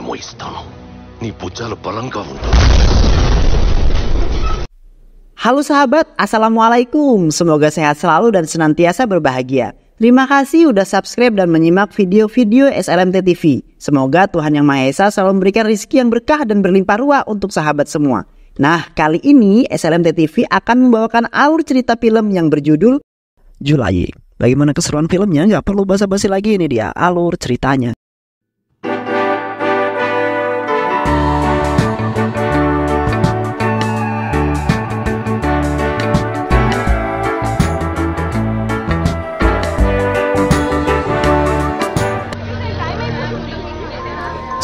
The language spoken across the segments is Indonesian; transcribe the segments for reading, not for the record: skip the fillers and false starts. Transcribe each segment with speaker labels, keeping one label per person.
Speaker 1: もいしたのにbocah lebaran kamu.
Speaker 2: Halo sahabat, Assalamualaikum. Semoga sehat selalu dan senantiasa berbahagia. Terima kasih udah subscribe dan menyimak video-video SLMT TV. Semoga Tuhan Yang Maha Esa selalu memberikan rezeki yang berkah dan berlimpah ruah untuk sahabat semua. Nah, kali ini SLMT TV akan membawakan alur cerita film yang berjudul Julai. Bagaimana keseruan filmnya? Nggak perlu basa-basi lagi, ini dia alur ceritanya.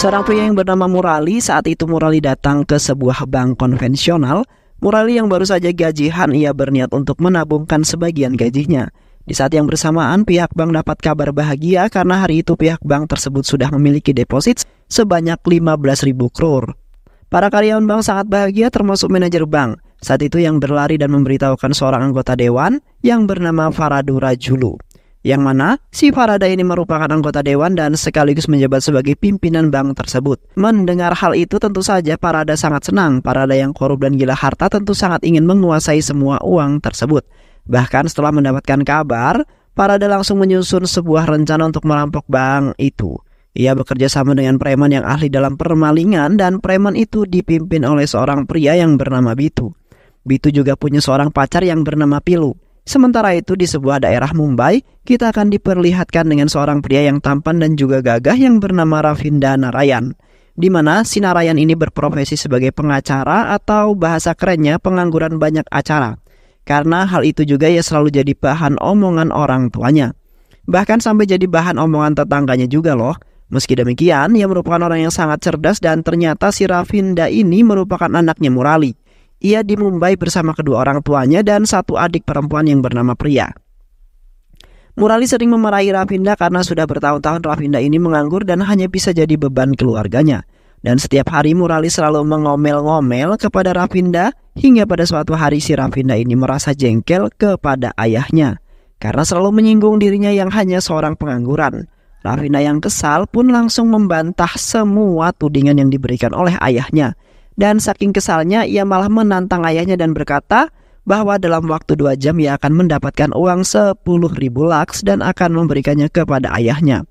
Speaker 2: Seorang pria yang bernama Murali, saat itu Murali datang ke sebuah bank konvensional. Murali yang baru saja gajian, ia berniat untuk menabungkan sebagian gajinya. Di saat yang bersamaan, pihak bank dapat kabar bahagia karena hari itu pihak bank tersebut sudah memiliki deposit sebanyak 15.000 crore. Para karyawan bank sangat bahagia termasuk manajer bank. Saat itu yang berlari dan memberitahukan seorang anggota dewan yang bernama Faradu Rajulu. Yang mana si Farada ini merupakan anggota dewan dan sekaligus menjabat sebagai pimpinan bank tersebut. Mendengar hal itu tentu saja Farada sangat senang. Farada yang korup dan gila harta tentu sangat ingin menguasai semua uang tersebut. Bahkan setelah mendapatkan kabar, Farada langsung menyusun sebuah rencana untuk merampok bank itu. Ia bekerja sama dengan preman yang ahli dalam permalingan dan preman itu dipimpin oleh seorang pria yang bernama Bitu. Bitu juga punya seorang pacar yang bernama Pilu. Sementara itu di sebuah daerah Mumbai, kita akan diperlihatkan dengan seorang pria yang tampan dan juga gagah yang bernama Ravinda Narayan. Di mana si Narayan ini berprofesi sebagai pengacara atau bahasa kerennya pengangguran banyak acara. Karena hal itu juga ia selalu jadi bahan omongan orang tuanya. Bahkan sampai jadi bahan omongan tetangganya juga loh. Meski demikian, ia merupakan orang yang sangat cerdas dan ternyata si Ravinda ini merupakan anaknya Murali. Ia di Mumbai bersama kedua orang tuanya dan satu adik perempuan yang bernama Priya. Murali sering memarahi Ravinda karena sudah bertahun-tahun Ravinda ini menganggur dan hanya bisa jadi beban keluarganya. Dan setiap hari Murali selalu mengomel-ngomel kepada Ravinda hingga pada suatu hari si Ravinda ini merasa jengkel kepada ayahnya karena selalu menyinggung dirinya yang hanya seorang pengangguran. Ravinda yang kesal pun langsung membantah semua tudingan yang diberikan oleh ayahnya. Dan saking kesalnya ia malah menantang ayahnya dan berkata bahwa dalam waktu 2 jam ia akan mendapatkan uang 10.000 lakhs dan akan memberikannya kepada ayahnya.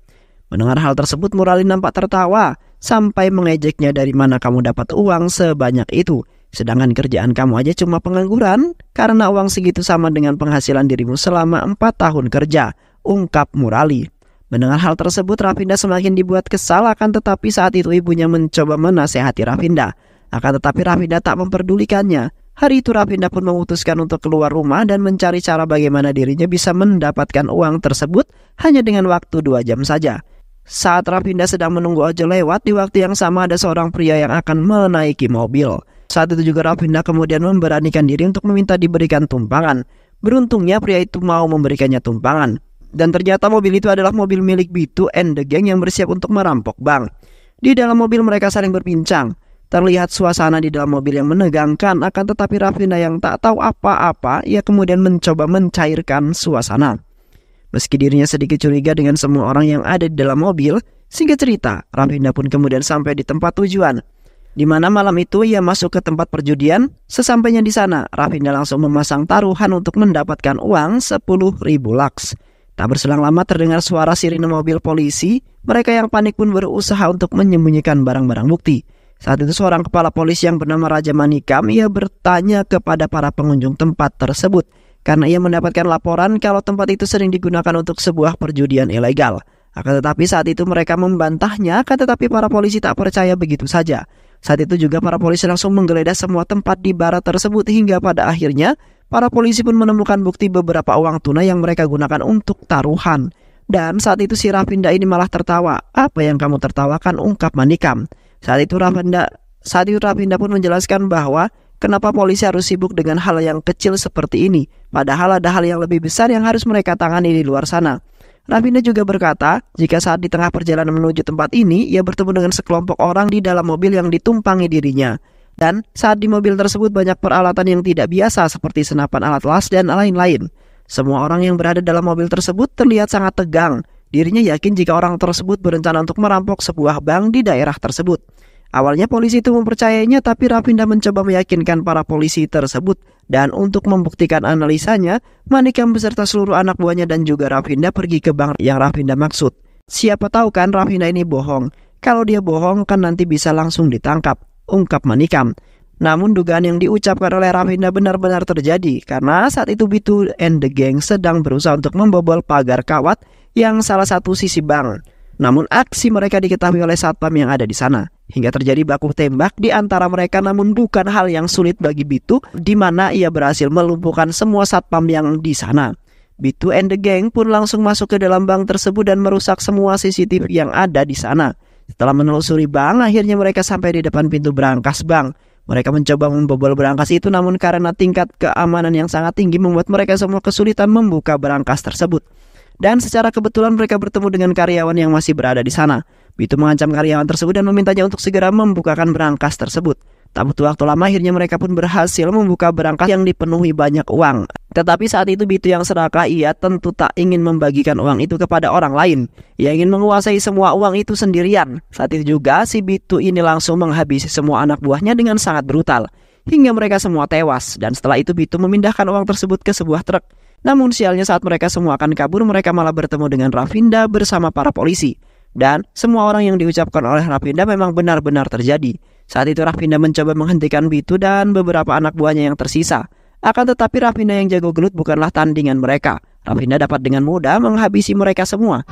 Speaker 2: Mendengar hal tersebut Murali nampak tertawa sampai mengejeknya, dari mana kamu dapat uang sebanyak itu? Sedangkan kerjaan kamu aja cuma pengangguran, karena uang segitu sama dengan penghasilan dirimu selama 4 tahun kerja, ungkap Murali. Mendengar hal tersebut Ravinda semakin dibuat kesal, akan tetapi saat itu ibunya mencoba menasehati Ravinda. Akan tetapi Ravinda tak memperdulikannya. Hari itu Ravinda pun memutuskan untuk keluar rumah dan mencari cara bagaimana dirinya bisa mendapatkan uang tersebut hanya dengan waktu 2 jam saja. Saat Ravinda sedang menunggu ojol lewat, di waktu yang sama ada seorang pria yang akan menaiki mobil. Saat itu juga Ravinda kemudian memberanikan diri untuk meminta diberikan tumpangan. Beruntungnya pria itu mau memberikannya tumpangan. Dan ternyata mobil itu adalah mobil milik Bitu and the gang yang bersiap untuk merampok bank. Di dalam mobil mereka saling berbincang. Terlihat suasana di dalam mobil yang menegangkan, akan tetapi Ravinda yang tak tahu apa-apa, ia kemudian mencoba mencairkan suasana. Meski dirinya sedikit curiga dengan semua orang yang ada di dalam mobil, singkat cerita, Ravinda pun kemudian sampai di tempat tujuan. Di mana malam itu ia masuk ke tempat perjudian. Sesampainya di sana, Ravinda langsung memasang taruhan untuk mendapatkan uang 10.000 lakhs. Tak berselang lama terdengar suara sirine mobil polisi. Mereka yang panik pun berusaha untuk menyembunyikan barang-barang bukti. Saat itu seorang kepala polisi yang bernama Raja Manikam, ia bertanya kepada para pengunjung tempat tersebut. Karena ia mendapatkan laporan kalau tempat itu sering digunakan untuk sebuah perjudian ilegal. Akan tetapi saat itu mereka membantahnya, akan tetapi para polisi tak percaya begitu saja. Saat itu juga para polisi langsung menggeledah semua tempat di barat tersebut hingga pada akhirnya para polisi pun menemukan bukti beberapa uang tunai yang mereka gunakan untuk taruhan. Dan saat itu si Ravinda ini malah tertawa. Apa yang kamu tertawakan? Ungkap Manikam. Saat itu Ravinda pun menjelaskan bahwa kenapa polisi harus sibuk dengan hal yang kecil seperti ini, padahal ada hal yang lebih besar yang harus mereka tangani di luar sana. Ravinda juga berkata, jika saat di tengah perjalanan menuju tempat ini, ia bertemu dengan sekelompok orang di dalam mobil yang ditumpangi dirinya. Dan saat di mobil tersebut banyak peralatan yang tidak biasa seperti senapan alat las dan lain-lain. Semua orang yang berada dalam mobil tersebut terlihat sangat tegang. Dirinya yakin jika orang tersebut berencana untuk merampok sebuah bank di daerah tersebut. Awalnya polisi itu mempercayainya, tapi Rafinda mencoba meyakinkan para polisi tersebut. Dan untuk membuktikan analisanya, Manikam beserta seluruh anak buahnya dan juga Rafinda pergi ke bank yang Rafinda maksud. Siapa tahu kan Rafinda ini bohong. Kalau dia bohong kan nanti bisa langsung ditangkap, ungkap Manikam. Namun dugaan yang diucapkan oleh Rafinda benar-benar terjadi karena saat itu Bitu and the Gang sedang berusaha untuk membobol pagar kawat yang salah satu sisi bank. Namun aksi mereka diketahui oleh satpam yang ada di sana. Hingga terjadi baku tembak di antara mereka, namun bukan hal yang sulit bagi Bitu di mana ia berhasil melumpuhkan semua satpam yang di sana. Bitu and the Gang pun langsung masuk ke dalam bank tersebut dan merusak semua CCTV yang ada di sana. Setelah menelusuri bank, akhirnya mereka sampai di depan pintu berangkas bank. Mereka mencoba membobol berangkas itu, namun karena tingkat keamanan yang sangat tinggi membuat mereka semua kesulitan membuka berangkas tersebut. Dan secara kebetulan mereka bertemu dengan karyawan yang masih berada di sana. Bitu mengancam karyawan tersebut dan memintanya untuk segera membukakan berangkas tersebut. Tak butuh waktu lama, akhirnya mereka pun berhasil membuka berangkas yang dipenuhi banyak uang. Tetapi saat itu Bitu yang serakah, ia tentu tak ingin membagikan uang itu kepada orang lain. Ia ingin menguasai semua uang itu sendirian. Saat itu juga si Bitu ini langsung menghabisi semua anak buahnya dengan sangat brutal, hingga mereka semua tewas. Dan setelah itu Bitu memindahkan uang tersebut ke sebuah truk. Namun sialnya saat mereka semua akan kabur, mereka malah bertemu dengan Rafinda bersama para polisi. Dan semua orang yang diucapkan oleh Rafinda memang benar-benar terjadi. Saat itu Rafinda mencoba menghentikan Bitu dan beberapa anak buahnya yang tersisa. Akan tetapi Rafinda yang jago gelut bukanlah tandingan mereka. Rafinda dapat dengan mudah menghabisi mereka semua.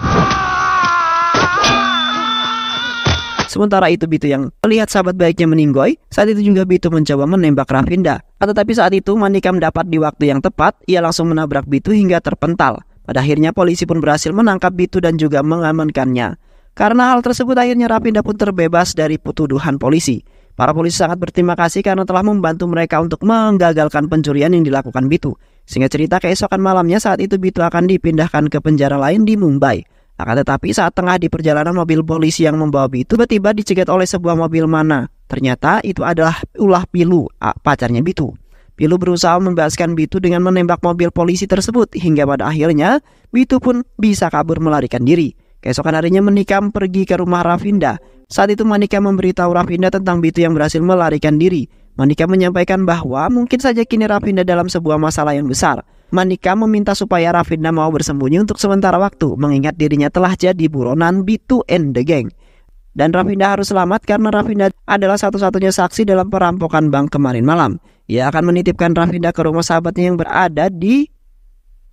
Speaker 2: Sementara itu Bitu yang melihat sahabat baiknya meninggoy, saat itu juga Bitu mencoba menembak Rafinda. Tetapi saat itu Manikam dapat di waktu yang tepat, ia langsung menabrak Bitu hingga terpental. Pada akhirnya polisi pun berhasil menangkap Bitu dan juga mengamankannya. Karena hal tersebut akhirnya Rafinda pun terbebas dari tuduhan polisi. Para polisi sangat berterima kasih karena telah membantu mereka untuk menggagalkan pencurian yang dilakukan Bitu. Sehingga cerita keesokan malamnya saat itu Bitu akan dipindahkan ke penjara lain di Mumbai. Akan tetapi saat tengah di perjalanan, mobil polisi yang membawa Bitu tiba-tiba dicegat oleh sebuah mobil mana. Ternyata itu adalah ulah Pilu, pacarnya Bitu. Pilu berusaha membebaskan Bitu dengan menembak mobil polisi tersebut hingga pada akhirnya Bitu pun bisa kabur melarikan diri. Keesokan harinya Manikam pergi ke rumah Rafinda. Saat itu Manikam memberitahu Rafinda tentang Bitu yang berhasil melarikan diri. Manikam menyampaikan bahwa mungkin saja kini Rafinda dalam sebuah masalah yang besar. Manikam meminta supaya Rafinda mau bersembunyi untuk sementara waktu, mengingat dirinya telah jadi buronan Bitu and the Gang. Dan Rafinda harus selamat karena Rafinda adalah satu-satunya saksi dalam perampokan bank kemarin malam. Ia akan menitipkan Rafinda ke rumah sahabatnya yang berada di...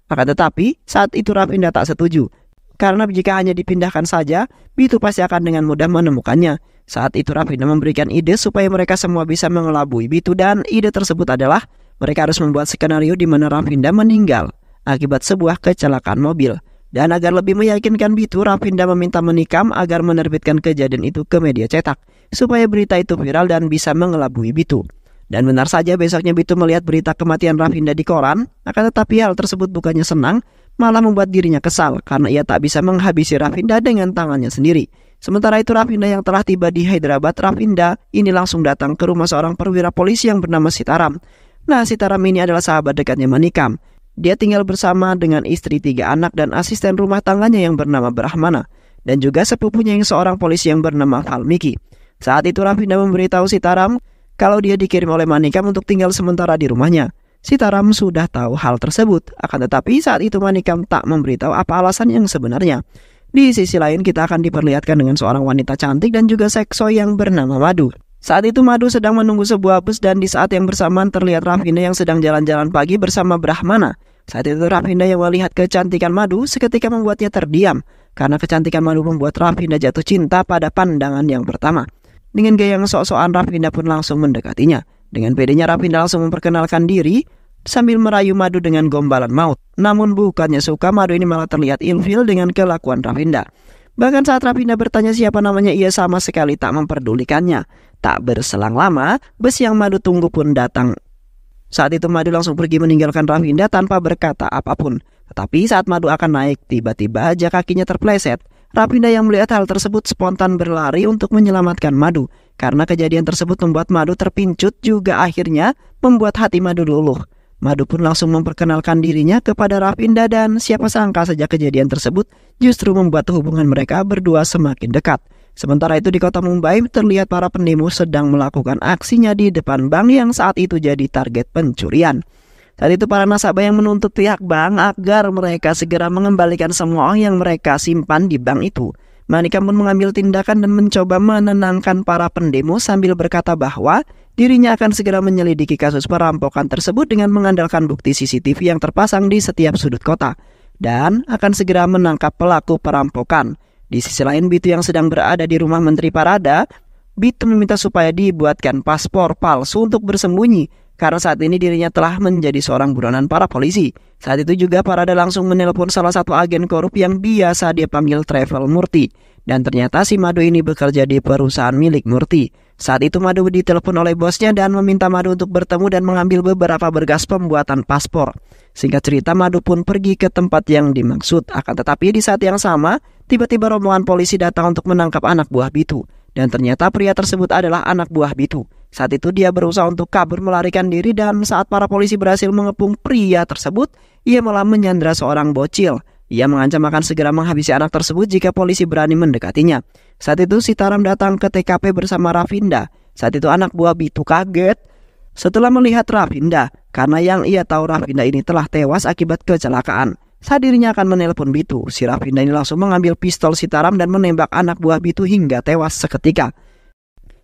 Speaker 2: Akan tetapi saat itu Rafinda tak setuju. Karena jika hanya dipindahkan saja, Bitu pasti akan dengan mudah menemukannya. Saat itu Rafinda memberikan ide supaya mereka semua bisa mengelabui Bitu, dan ide tersebut adalah mereka harus membuat skenario di mana Rafinda meninggal akibat sebuah kecelakaan mobil. Dan agar lebih meyakinkan Bitu, Rafinda meminta Manikam agar menerbitkan kejadian itu ke media cetak supaya berita itu viral dan bisa mengelabui Bitu. Dan benar saja besoknya Bitu melihat berita kematian Rafinda di koran. Akan tetapi hal tersebut bukannya senang, malah membuat dirinya kesal karena ia tak bisa menghabisi Rafinda dengan tangannya sendiri. Sementara itu Rafinda yang telah tiba di Hyderabad, Rafinda ini langsung datang ke rumah seorang perwira polisi yang bernama Sitaram. Nah, Sitaram ini adalah sahabat dekatnya Manikam. Dia tinggal bersama dengan istri, 3 anak dan asisten rumah tangganya yang bernama Brahmana, dan juga sepupunya yang seorang polisi yang bernama Valmiki. Saat itu Rafinda memberitahu Sitaram kalau dia dikirim oleh Manikam untuk tinggal sementara di rumahnya. Sitaram sudah tahu hal tersebut, akan tetapi saat itu Manikam tak memberitahu apa alasan yang sebenarnya. Di sisi lain kita akan diperlihatkan dengan seorang wanita cantik dan juga sekso yang bernama Madu. Saat itu Madu sedang menunggu sebuah bus dan di saat yang bersamaan terlihat Rafinda yang sedang jalan-jalan pagi bersama Brahmana. Saat itu Rafinda yang melihat kecantikan Madu seketika membuatnya terdiam, karena kecantikan Madu membuat Rafinda jatuh cinta pada pandangan yang pertama. Dengan gaya yang sok-sokan Rafinda pun langsung mendekatinya. Dengan pedenya Rafinda langsung memperkenalkan diri sambil merayu Madu dengan gombalan maut. Namun bukannya suka, Madu ini malah terlihat ilfil dengan kelakuan Rafinda. Bahkan saat Rafinda bertanya siapa namanya, ia sama sekali tak memperdulikannya. Tak berselang lama, bus yang Madu tunggu pun datang. Saat itu Madu langsung pergi meninggalkan Rafinda tanpa berkata apapun. Tetapi saat Madu akan naik, tiba-tiba aja kakinya terpleset. Rafinda yang melihat hal tersebut spontan berlari untuk menyelamatkan Madu. Karena kejadian tersebut membuat Madu terpincut, juga akhirnya membuat hati Madu luluh. Madu pun langsung memperkenalkan dirinya kepada Rafinda dan siapa sangka saja kejadian tersebut justru membuat hubungan mereka berdua semakin dekat. Sementara itu di kota Mumbai terlihat para pendemo sedang melakukan aksinya di depan bank yang saat itu jadi target pencurian. Saat itu para nasabah yang menuntut pihak bank agar mereka segera mengembalikan semua uang yang mereka simpan di bank itu. Manika pun mengambil tindakan dan mencoba menenangkan para pendemo sambil berkata bahwa dirinya akan segera menyelidiki kasus perampokan tersebut dengan mengandalkan bukti CCTV yang terpasang di setiap sudut kota dan akan segera menangkap pelaku perampokan. Di sisi lain, Bitu yang sedang berada di rumah Menteri Parada, Bitu meminta supaya dibuatkan paspor palsu untuk bersembunyi karena saat ini dirinya telah menjadi seorang buronan para polisi. Saat itu juga Parada langsung menelpon salah satu agen korup yang biasa dia panggil Travel Murti. Dan ternyata si Madu ini bekerja di perusahaan milik Murti. Saat itu Madu ditelepon oleh bosnya dan meminta Madu untuk bertemu dan mengambil beberapa berkas pembuatan paspor. Singkat cerita, Madu pun pergi ke tempat yang dimaksud. Akan tetapi di saat yang sama, tiba-tiba rombongan polisi datang untuk menangkap anak buah Bitu. Dan ternyata pria tersebut adalah anak buah Bitu. Saat itu dia berusaha untuk kabur melarikan diri dan saat para polisi berhasil mengepung pria tersebut, ia malah menyandra seorang bocil. Ia mengancam akan segera menghabisi anak tersebut jika polisi berani mendekatinya. Saat itu Sitaram datang ke TKP bersama Rafinda. Saat itu anak buah Bitu kaget setelah melihat Rafinda karena yang ia tahu Rafinda ini telah tewas akibat kecelakaan. Saat dirinya akan menelpon Bitu, si Rafinda ini langsung mengambil pistol Sitaram dan menembak anak buah Bitu hingga tewas seketika.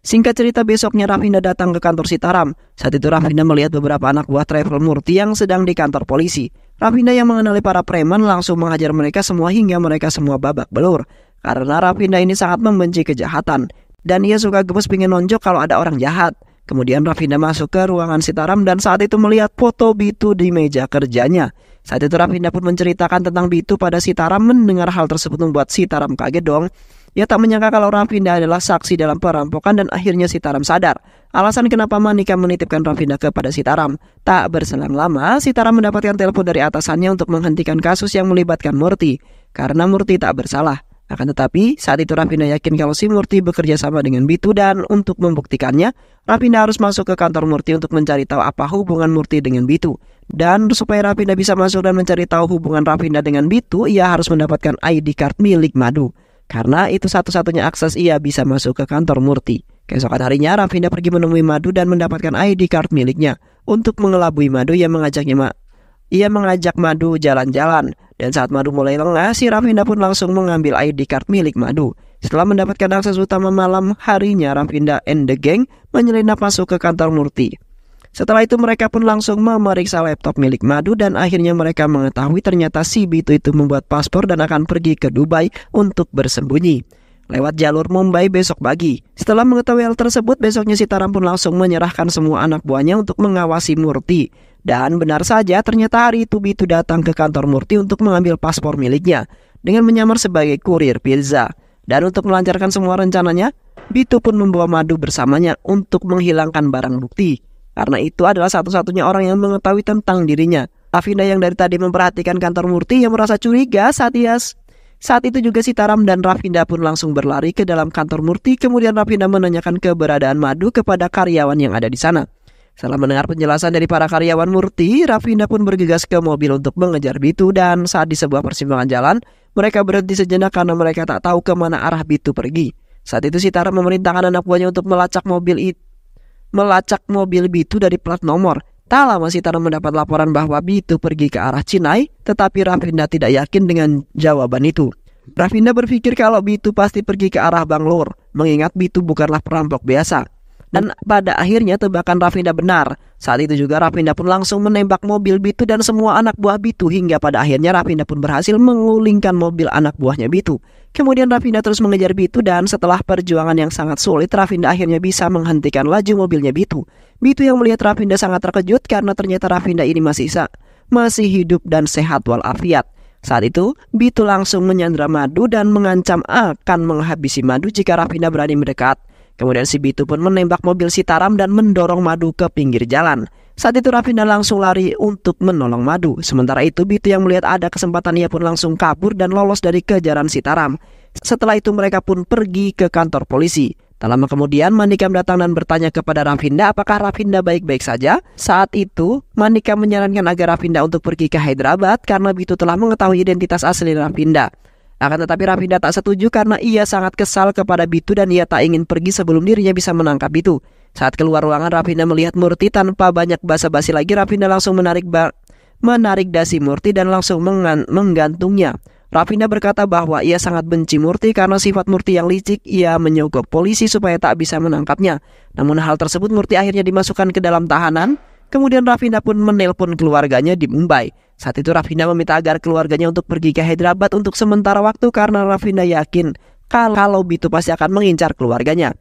Speaker 2: Singkat cerita, besoknya Rafinda datang ke kantor Sitaram. Saat itu Rafinda melihat beberapa anak buah Travel Murti yang sedang di kantor polisi. Rafinda yang mengenali para preman langsung menghajar mereka semua hingga mereka semua babak belur. Karena Rafinda ini sangat membenci kejahatan dan ia suka gemes pengen nonjok kalau ada orang jahat. Kemudian Rafinda masuk ke ruangan Sitaram dan saat itu melihat foto Bitu di meja kerjanya. Saat itu Rafinda pun menceritakan tentang Bitu pada Sitaram. Mendengar hal tersebut membuat Sitaram kaget dong. Ia tak menyangka kalau Rafinda adalah saksi dalam perampokan dan akhirnya Sitaram sadar. Alasan kenapa Manika menitipkan Rafinda kepada Sitaram. Tak berselang lama, Sitaram mendapatkan telepon dari atasannya untuk menghentikan kasus yang melibatkan Murti. Karena Murti tak bersalah. Akan tetapi, saat itu Rafinda yakin kalau si Murti bekerja sama dengan Bitu dan untuk membuktikannya, Rafinda harus masuk ke kantor Murti untuk mencari tahu apa hubungan Murti dengan Bitu. Dan supaya Rafinda bisa masuk dan mencari tahu hubungan Rafinda dengan Bitu, ia harus mendapatkan ID card milik Madu. Karena itu satu-satunya akses ia bisa masuk ke kantor Murti. Keesokan harinya, Rafinda pergi menemui Madu dan mendapatkan ID card miliknya. Untuk mengelabui Madu, ia mengajak Madu jalan-jalan. Dan saat Madu mulai lengah, si Rafinda pun langsung mengambil ID card milik Madu. Setelah mendapatkan akses utama malam harinya, Rafinda and the gang menyelinap masuk ke kantor Murti. Setelah itu mereka pun langsung memeriksa laptop milik Madu dan akhirnya mereka mengetahui ternyata si Bitu itu membuat paspor dan akan pergi ke Dubai untuk bersembunyi lewat jalur Mumbai besok pagi. Setelah mengetahui hal tersebut, besoknya Sitaram pun langsung menyerahkan semua anak buahnya untuk mengawasi Murti. Dan benar saja ternyata hari itu Bitu datang ke kantor Murti untuk mengambil paspor miliknya dengan menyamar sebagai kurir pizza. Dan untuk melancarkan semua rencananya, Bitu pun membawa Madu bersamanya untuk menghilangkan barang bukti. Karena itu adalah satu-satunya orang yang mengetahui tentang dirinya. Rafinda yang dari tadi memperhatikan kantor Murti yang merasa curiga saat itu juga Sitaram dan Rafinda pun langsung berlari ke dalam kantor Murti. Kemudian Rafinda menanyakan keberadaan Madu kepada karyawan yang ada di sana. Setelah mendengar penjelasan dari para karyawan Murti, Rafinda pun bergegas ke mobil untuk mengejar Bitu. Dan saat di sebuah persimpangan jalan, mereka berhenti sejenak karena mereka tak tahu kemana arah Bitu pergi. Saat itu Sitaram memerintahkan anak buahnya untuk melacak mobil Bitu dari plat nomor. Tak lama Sitaram mendapat laporan bahwa Bitu pergi ke arah Cinai, tetapi Rafinda tidak yakin dengan jawaban itu. Rafinda berpikir kalau Bitu pasti pergi ke arah Bangalore, mengingat Bitu bukanlah perampok biasa. Dan pada akhirnya tebakan Rafinda benar. Saat itu juga Rafinda pun langsung menembak mobil Bitu dan semua anak buah Bitu hingga pada akhirnya Rafinda pun berhasil mengulingkan mobil anak buahnya Bitu. Kemudian Rafinda terus mengejar Bitu dan setelah perjuangan yang sangat sulit, Rafinda akhirnya bisa menghentikan laju mobilnya Bitu. Bitu yang melihat Rafinda sangat terkejut karena ternyata Rafinda ini masih hidup dan sehat walafiat. Saat itu, Bitu langsung menyandra Madu dan mengancam akan menghabisi Madu jika Rafinda berani mendekat. Kemudian si Bitu pun menembak mobil Sitaram dan mendorong Madu ke pinggir jalan. Saat itu Rafinda langsung lari untuk menolong Madu. Sementara itu Bitu yang melihat ada kesempatan ia pun langsung kabur dan lolos dari kejaran Sitaram. Setelah itu mereka pun pergi ke kantor polisi. Tak lama kemudian Manikam datang dan bertanya kepada Rafinda apakah Rafinda baik-baik saja. Saat itu Manikam menyarankan agar Rafinda untuk pergi ke Hyderabad karena Bitu telah mengetahui identitas asli Rafinda. Akan tetapi Rafinda tak setuju karena ia sangat kesal kepada Bitu dan ia tak ingin pergi sebelum dirinya bisa menangkap Bitu. Saat keluar ruangan, Rafinda melihat Murti. Tanpa banyak basa-basi lagi, Rafinda langsung menarik dasi Murti dan langsung menggantungnya. Rafinda berkata bahwa ia sangat benci Murti karena sifat Murti yang licik. Ia menyogok polisi supaya tak bisa menangkapnya. Namun hal tersebut Murti akhirnya dimasukkan ke dalam tahanan. Kemudian Rafinda pun menelpon keluarganya di Mumbai. Saat itu Rafinda meminta agar keluarganya untuk pergi ke Hyderabad untuk sementara waktu karena Rafinda yakin kalau Bitu pasti akan mengincar keluarganya.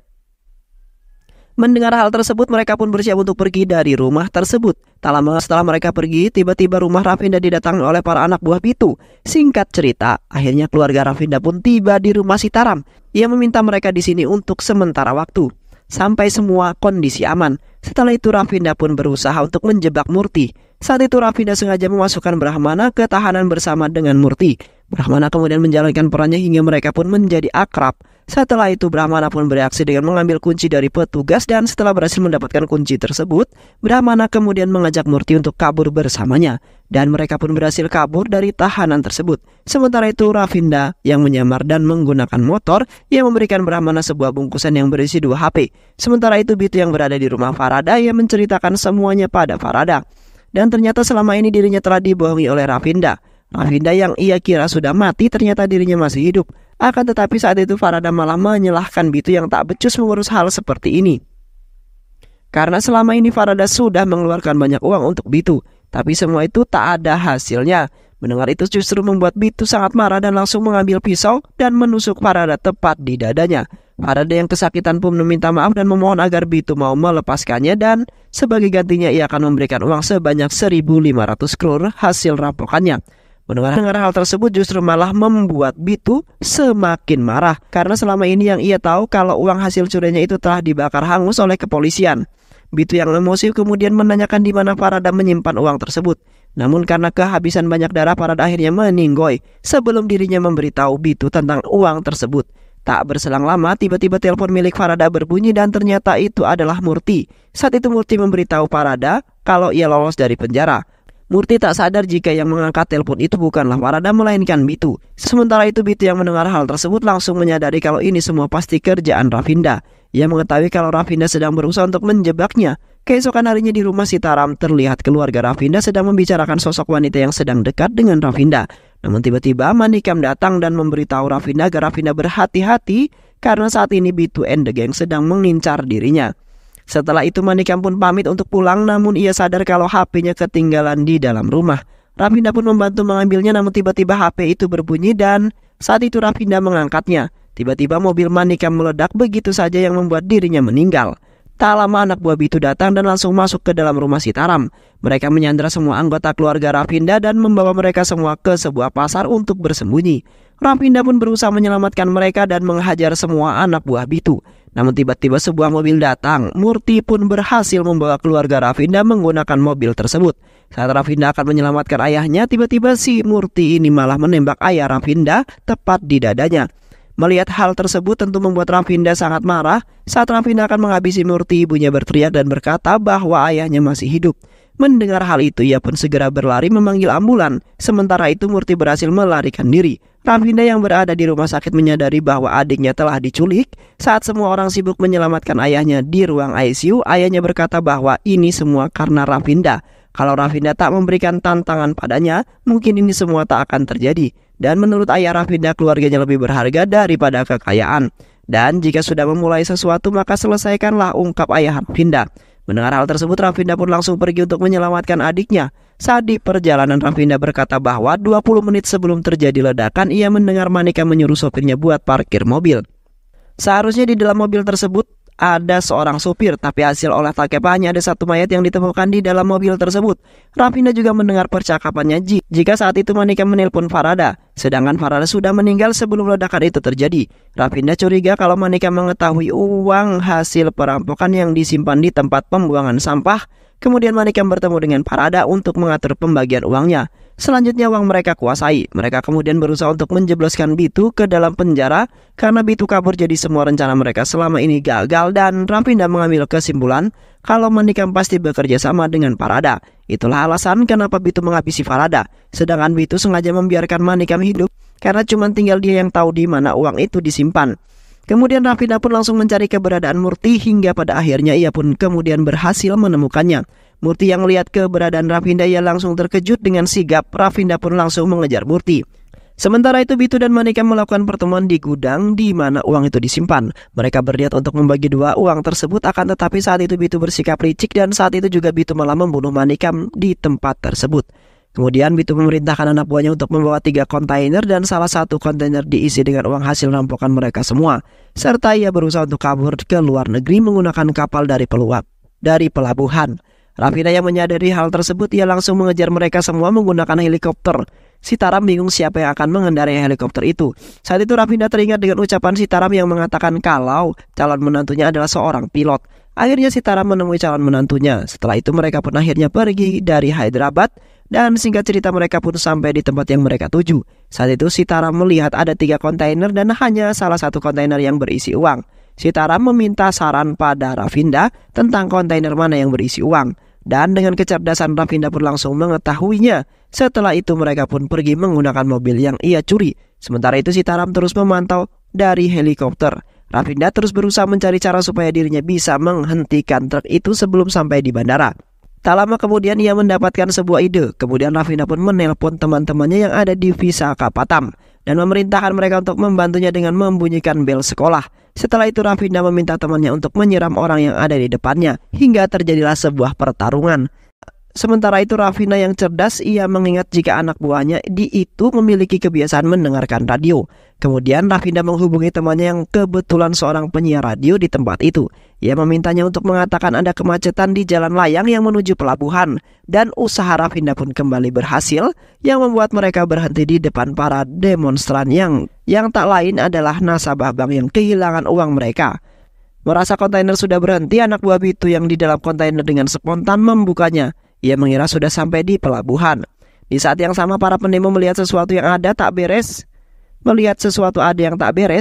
Speaker 2: Mendengar hal tersebut, mereka pun bersiap untuk pergi dari rumah tersebut. Tak lama setelah mereka pergi, tiba-tiba rumah Rafinda didatangi oleh para anak buah Bitu. Singkat cerita, akhirnya keluarga Rafinda pun tiba di rumah Sitaram. Ia meminta mereka di sini untuk sementara waktu, sampai semua kondisi aman. Setelah itu Rafinda pun berusaha untuk menjebak Murti. Saat itu Rafinda sengaja memasukkan Brahmana ke tahanan bersama dengan Murti. Brahmana kemudian menjalankan perannya hingga mereka pun menjadi akrab. Setelah itu Brahmana pun bereaksi dengan mengambil kunci dari petugas dan setelah berhasil mendapatkan kunci tersebut, Brahmana kemudian mengajak Murti untuk kabur bersamanya dan mereka pun berhasil kabur dari tahanan tersebut. Sementara itu Rafinda yang menyamar dan menggunakan motor, ia memberikan Brahmana sebuah bungkusan yang berisi 2 HP. Sementara itu Bitu yang berada di rumah Farada, ia menceritakan semuanya pada Farada. Dan ternyata selama ini dirinya telah dibohongi oleh Rafinda. Rafinda yang ia kira sudah mati ternyata dirinya masih hidup. Akan tetapi saat itu Farada malah menyalahkan Bitu yang tak becus mengurus hal seperti ini. Karena selama ini Farada sudah mengeluarkan banyak uang untuk Bitu, tapi semua itu tak ada hasilnya. Mendengar itu justru membuat Bitu sangat marah dan langsung mengambil pisau dan menusuk Farada tepat di dadanya. Farada yang kesakitan pun meminta maaf dan memohon agar Bitu mau melepaskannya dan sebagai gantinya ia akan memberikan uang sebanyak 1.500 crore hasil rampokannya. Mendengar hal tersebut justru malah membuat Bitu semakin marah karena selama ini yang ia tahu kalau uang hasil curiannya itu telah dibakar hangus oleh kepolisian. Bitu yang emosi kemudian menanyakan di mana Farada menyimpan uang tersebut. Namun karena kehabisan banyak darah, Farada akhirnya meninggoy sebelum dirinya memberitahu Bitu tentang uang tersebut. Tak berselang lama, tiba-tiba telepon milik Farada berbunyi dan ternyata itu adalah Murti. Saat itu Murti memberitahu Farada kalau ia lolos dari penjara. Murti tak sadar jika yang mengangkat telepon itu bukanlah Farada melainkan Bitu. Sementara itu Bitu yang mendengar hal tersebut langsung menyadari kalau ini semua pasti kerjaan Rafinda. Ia mengetahui kalau Rafinda sedang berusaha untuk menjebaknya. Keesokan harinya di rumah Sitaram terlihat keluarga Rafinda sedang membicarakan sosok wanita yang sedang dekat dengan Rafinda. Namun tiba-tiba Manikam datang dan memberitahu Rafinda agar Rafinda berhati-hati karena saat ini Bitu and the gang sedang mengincar dirinya. Setelah itu Manikam pun pamit untuk pulang, namun ia sadar kalau HP-nya ketinggalan di dalam rumah. Rafinda pun membantu mengambilnya, namun tiba-tiba HP itu berbunyi dan saat itu Rafinda mengangkatnya. Tiba-tiba mobil Manikam meledak begitu saja yang membuat dirinya meninggal. Tak lama anak buah Bitu datang dan langsung masuk ke dalam rumah Sitaram. Mereka menyandra semua anggota keluarga Rafinda dan membawa mereka semua ke sebuah pasar untuk bersembunyi. Rafinda pun berusaha menyelamatkan mereka dan menghajar semua anak buah Bitu. Namun tiba-tiba sebuah mobil datang. Murti pun berhasil membawa keluarga Rafinda menggunakan mobil tersebut. Saat Rafinda akan menyelamatkan ayahnya, tiba-tiba si Murti ini malah menembak ayah Rafinda tepat di dadanya. Melihat hal tersebut tentu membuat Rafinda sangat marah. Saat Rafinda akan menghabisi Murti, ibunya berteriak dan berkata bahwa ayahnya masih hidup. Mendengar hal itu, ia pun segera berlari memanggil ambulan. Sementara itu Murti berhasil melarikan diri. Rafinda yang berada di rumah sakit menyadari bahwa adiknya telah diculik. Saat semua orang sibuk menyelamatkan ayahnya di ruang ICU, ayahnya berkata bahwa ini semua karena Rafinda. Kalau Rafinda tak memberikan tantangan padanya, mungkin ini semua tak akan terjadi. Dan menurut ayah Rafinda, keluarganya lebih berharga daripada kekayaan. Dan jika sudah memulai sesuatu, maka selesaikanlah, ungkap ayah Rafinda. Mendengar hal tersebut, Rafinda pun langsung pergi untuk menyelamatkan adiknya. Saat di perjalanan, Rafinda berkata bahwa 20 menit sebelum terjadi ledakan, ia mendengar Manikam menyuruh sopirnya buat parkir mobil. Seharusnya di dalam mobil tersebut ada seorang supir, tapi hasil olah tkp hanya ada satu mayat yang ditemukan di dalam mobil tersebut. Rafinda juga mendengar percakapannya jika saat itu Manikam menelpon Farada, sedangkan Farada sudah meninggal sebelum ledakan itu terjadi. Rafinda curiga kalau Manikam mengetahui uang hasil perampokan yang disimpan di tempat pembuangan sampah. Kemudian Manikam bertemu dengan Farada untuk mengatur pembagian uangnya. Selanjutnya uang mereka kuasai. Mereka kemudian berusaha untuk menjebloskan Bitu ke dalam penjara karena Bitu kabur, jadi semua rencana mereka selama ini gagal dan Rafinda mengambil kesimpulan kalau Manikam pasti bekerja sama dengan Parada. Itulah alasan kenapa Bitu menghabisi Parada. Sedangkan Bitu sengaja membiarkan Manikam hidup karena cuma tinggal dia yang tahu di mana uang itu disimpan. Kemudian Rafinda pun langsung mencari keberadaan Murti hingga pada akhirnya ia pun kemudian berhasil menemukannya. Murti yang melihat keberadaan Rafinda ia langsung terkejut dengan sigap. Rafinda pun langsung mengejar Murti. Sementara itu Bitu dan Manikam melakukan pertemuan di gudang di mana uang itu disimpan. Mereka berniat untuk membagi dua uang tersebut, akan tetapi saat itu Bitu bersikap licik dan saat itu juga Bitu malah membunuh Manikam di tempat tersebut. Kemudian Bitu memerintahkan anak buahnya untuk membawa 3 kontainer dan salah satu kontainer diisi dengan uang hasil rampokan mereka semua. Serta ia berusaha untuk kabur ke luar negeri menggunakan kapal dari pelabuhan. Rafinda yang menyadari hal tersebut, ia langsung mengejar mereka semua menggunakan helikopter. Sitaram bingung siapa yang akan mengendarai helikopter itu. Saat itu Rafinda teringat dengan ucapan Sitaram yang mengatakan kalau calon menantunya adalah seorang pilot. Akhirnya Sitaram menemui calon menantunya. Setelah itu mereka pun akhirnya pergi dari Hyderabad. Dan singkat cerita mereka pun sampai di tempat yang mereka tuju. Saat itu Sitaram melihat ada 3 kontainer dan hanya salah satu kontainer yang berisi uang. Sitaram meminta saran pada Rafinda tentang kontainer mana yang berisi uang. Dan dengan kecerdasan Rafinda pun langsung mengetahuinya. Setelah itu mereka pun pergi menggunakan mobil yang ia curi. Sementara itu Sitaram terus memantau dari helikopter. Rafinda terus berusaha mencari cara supaya dirinya bisa menghentikan truk itu sebelum sampai di bandara. Tak lama kemudian ia mendapatkan sebuah ide. Kemudian Rafinda pun menelpon teman-temannya yang ada di Visaka Patam dan memerintahkan mereka untuk membantunya dengan membunyikan bel sekolah. Setelah itu Rafinda meminta temannya untuk menyiram orang yang ada di depannya hingga terjadilah sebuah pertarungan. Sementara itu Rafinda yang cerdas, ia mengingat jika anak buahnya itu memiliki kebiasaan mendengarkan radio. Kemudian Rafinda menghubungi temannya yang kebetulan seorang penyiar radio di tempat itu. Ia memintanya untuk mengatakan ada kemacetan di jalan layang yang menuju pelabuhan. Dan usaha Rafinda pun kembali berhasil, yang membuat mereka berhenti di depan para demonstran yang tak lain adalah nasabah bank yang kehilangan uang mereka. Merasa kontainer sudah berhenti, anak buah Bitu yang di dalam kontainer dengan spontan membukanya. Ia mengira sudah sampai di pelabuhan. Di saat yang sama para pendemo melihat sesuatu yang tak beres.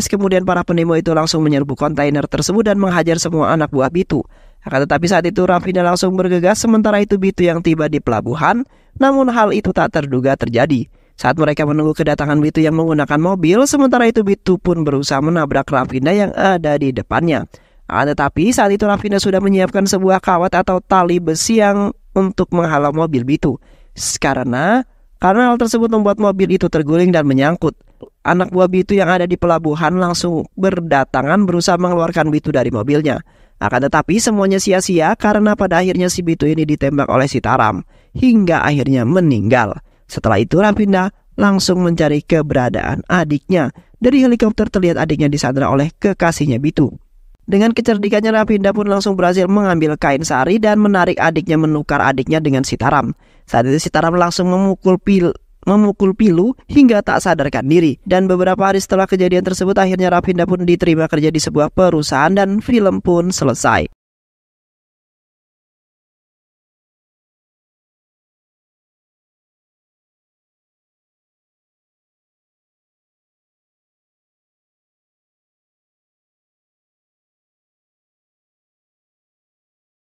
Speaker 2: Kemudian para pendemo itu langsung menyerbu kontainer tersebut dan menghajar semua anak buah Bitu. Akan tetapi saat itu Rafinda langsung bergegas, sementara itu Bitu yang tiba di pelabuhan. Namun hal itu tak terduga terjadi. Saat mereka menunggu kedatangan Bitu yang menggunakan mobil, sementara itu Bitu pun berusaha menabrak Rafinda yang ada di depannya. Akan tetapi saat itu Rafinda sudah menyiapkan sebuah kawat atau tali besi yang untuk menghalau mobil Bitu. Karena hal tersebut membuat mobil itu terguling dan menyangkut. Anak buah Bitu yang ada di pelabuhan langsung berdatangan berusaha mengeluarkan Bitu dari mobilnya. Akan tetapi semuanya sia-sia karena pada akhirnya si Bitu ini ditembak oleh Sitaram hingga akhirnya meninggal. Setelah itu Rafinda langsung mencari keberadaan adiknya. Dari helikopter terlihat adiknya disandra oleh kekasihnya Bitu. Dengan kecerdikannya Rafinda pun langsung berhasil mengambil kain sari dan menarik adiknya, menukar adiknya dengan Sitaram. Saat itu Sitaram langsung memukul Pilu hingga tak sadarkan diri. Dan beberapa hari setelah kejadian tersebut akhirnya Rafinda pun diterima kerja di sebuah perusahaan dan film pun selesai.